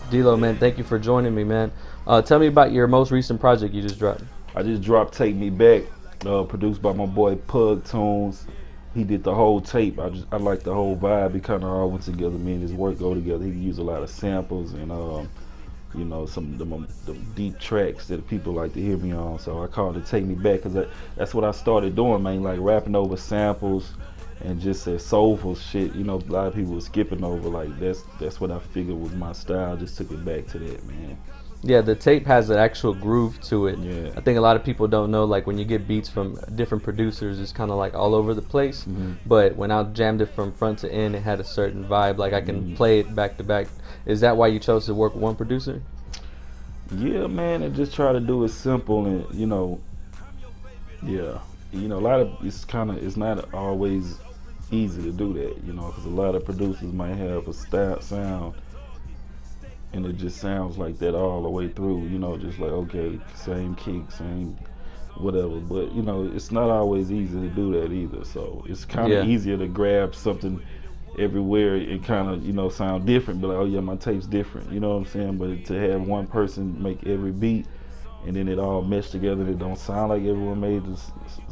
Delo, man, thank you for joining me, man. Tell me about your most recent project you just dropped. I just dropped "Take Me Back," produced by my boy Pug Tunes. He did the whole tape. I like the whole vibe. It kind of all went together. Me and his work go together. He used a lot of samples and some of the deep tracks that people like to hear me on. So I called it "Take Me Back" because that's what I started doing, man. Like rapping over samples and just that soulful shit. A lot of people were skipping over. Like that's what I figured was my style. I just took it back to that, man. Yeah, the tape has an actual groove to it. Yeah. I think a lot of people don't know, like when you get beats from different producers, it's kind of like all over the place. But when I jammed it from front to end, it had a certain vibe. Like I can play it back to back. Is that why you chose to work with one producer? Yeah, man, and just try to do it simple and yeah, a lot of it's not always easy to do that, because a lot of producers might have a style sound and it just sounds like that all the way through, just like okay, same kick, same whatever, but it's not always easy to do that either. So it's kind of easier to grab something everywhere and kind of sound different, but like, oh yeah, my tape's different, you know what I'm saying? But to have one person make every beat and then it all meshed together and it don't sound like everyone made the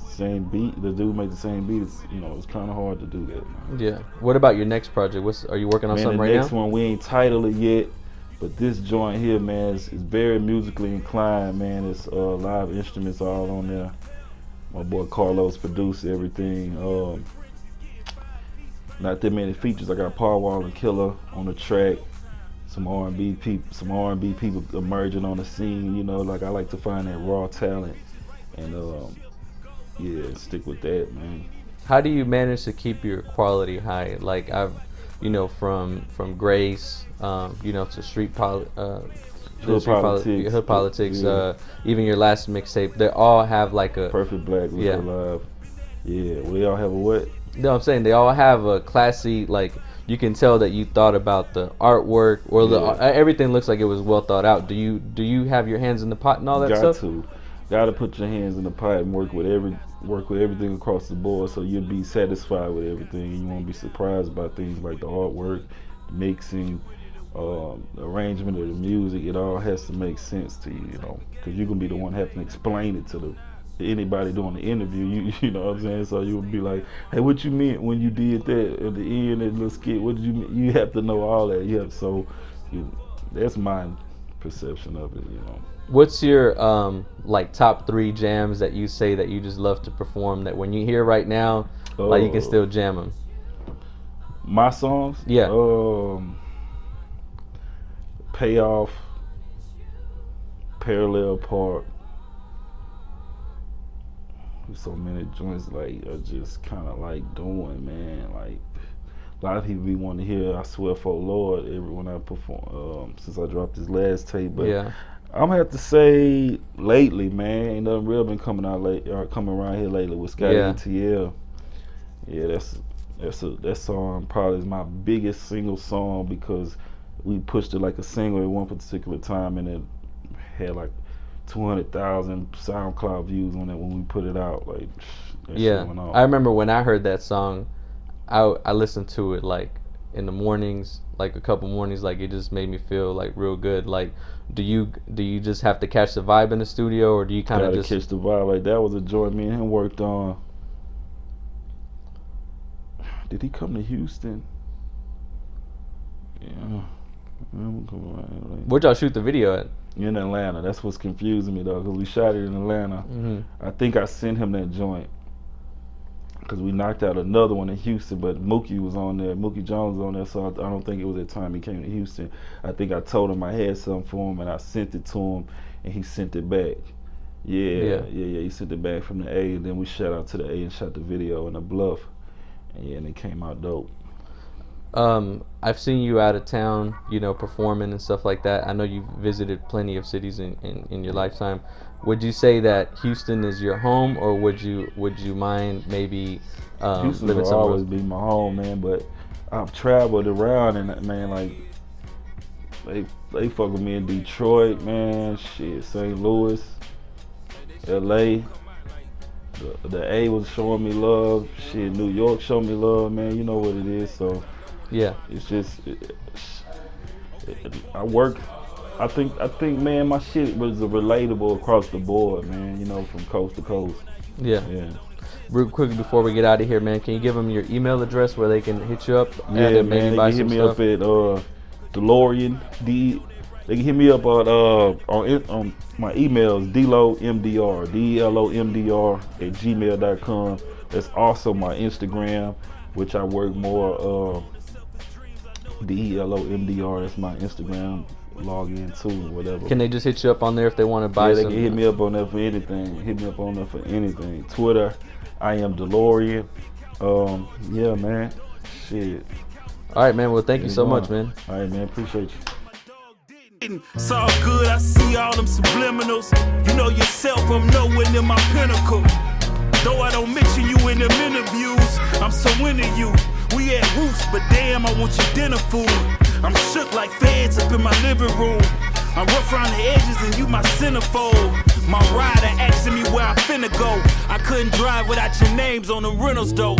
same beat, the dude made the same beat, it's kind of hard to do that, man. Yeah. What about your next project? Are you working on something right now? The next one, we ain't titled it yet, but this joint here, man, is very musically inclined, man. It's live instruments all on there. My boy Carlos produced everything. Not that many features. I got Paul Wall and Killer on the track. Some R&B people emerging on the scene. Like I like to find that raw talent, and stick with that, man. How do you manage to keep your quality high? Like from Grace, to hood politics. Yeah. Even your last mixtape, they all have like a Perfect Black was alive. Yeah, well, they all have a what? No, I'm saying they all have a classy, like you can tell that you thought about the artwork or everything looks like it was well thought out. Do you have your hands in the pot and all that stuff? Got to put your hands in the pot and work with everything across the board, so you'll be satisfied with everything. You won't be surprised by things like the artwork, mixing, the arrangement of the music. It all has to make sense to you, because you're gonna be the one having to explain it to anybody doing the interview. You know what I'm saying? So you would be like, hey, what you meant when you did that at the end, that little skit? What did you mean? You have to know all that. That's my perception of it. What's your like top 3 jams that you say that you just love to perform, that when you hear right now, like you can still jam them? My songs? Yeah. Payoff, Parallel Park. So many joints like are just kind of like doing, man. Like a lot of people be wanting to hear "I Swear for Lord" when I perform. Since I dropped this last tape, but I'm gonna have to say lately, man, ain't nothing real been coming around here lately with Scotty and TL. Yeah, that song probably is my biggest single song because we pushed it like a single at one particular time and it had like 200,000 SoundCloud views on it when we put it out. Like, that shit went off. I remember when I heard that song, I listened to it like in the mornings, like a couple mornings. Like it just made me feel like real good. Like, do you just have to catch the vibe in the studio, or do you kind of just catch the vibe? Like that was a joint me and him worked on. Did he come to Houston? Yeah. Where'd y'all shoot the video at? In Atlanta. That's what's confusing me though, because we shot it in Atlanta. I think I sent him that joint because we knocked out another one in Houston, but Mookie was on there. Mookie Jones was on there, so I don't think it was that time he came to Houston. I think I told him I had something for him, and I sent it to him, and he sent it back. Yeah. He sent it back from the A, and then we shot out to the A and shot the video in the Bluff, and it came out dope. I've seen you out of town, performing and stuff like that. I know you've visited plenty of cities in your lifetime. Would you say that Houston is your home, or would you mind maybe Houston living will somewhere always be my home, man. But I've traveled around, and man, like they fuck with me in Detroit, man. Shit, St. Louis, L.A. The A was showing me love. Shit, New York showed me love, man. You know what it is, so. Yeah, it's just I work. I think, man, my shit was relatable across the board, man. You know, from coast to coast. Yeah. Yeah. Real quick before we get out of here, man, can you give them your email address where they can hit you up? Yeah, and man. They buy can hit some me stuff? up at Delorean D. They can hit me up on my emails, Delo MDR, DELOMDR at gmail.com. That's also my Instagram, which I work more DELOMDR. That's my Instagram. Log in to whatever. Can they just hit you up on there if they want to buy They some? can hit me up on there for anything. Hit me up on there for anything. Twitter, I am Delorean. Yeah, man. Shit. All right, man. Well, thank you so much, man. All right, man. Appreciate you. It's all good, I see all them subliminals. You know yourself, I'm nowhere near my pinnacle. Though I don't mention you in them interviews, I'm so into you. We at Roots, but damn, I want your dinner food. I'm shook like feds up in my living room. I'm rough around the edges and you my centerfold. My rider asking me where I finna go. I couldn't drive without your names on the rentals though.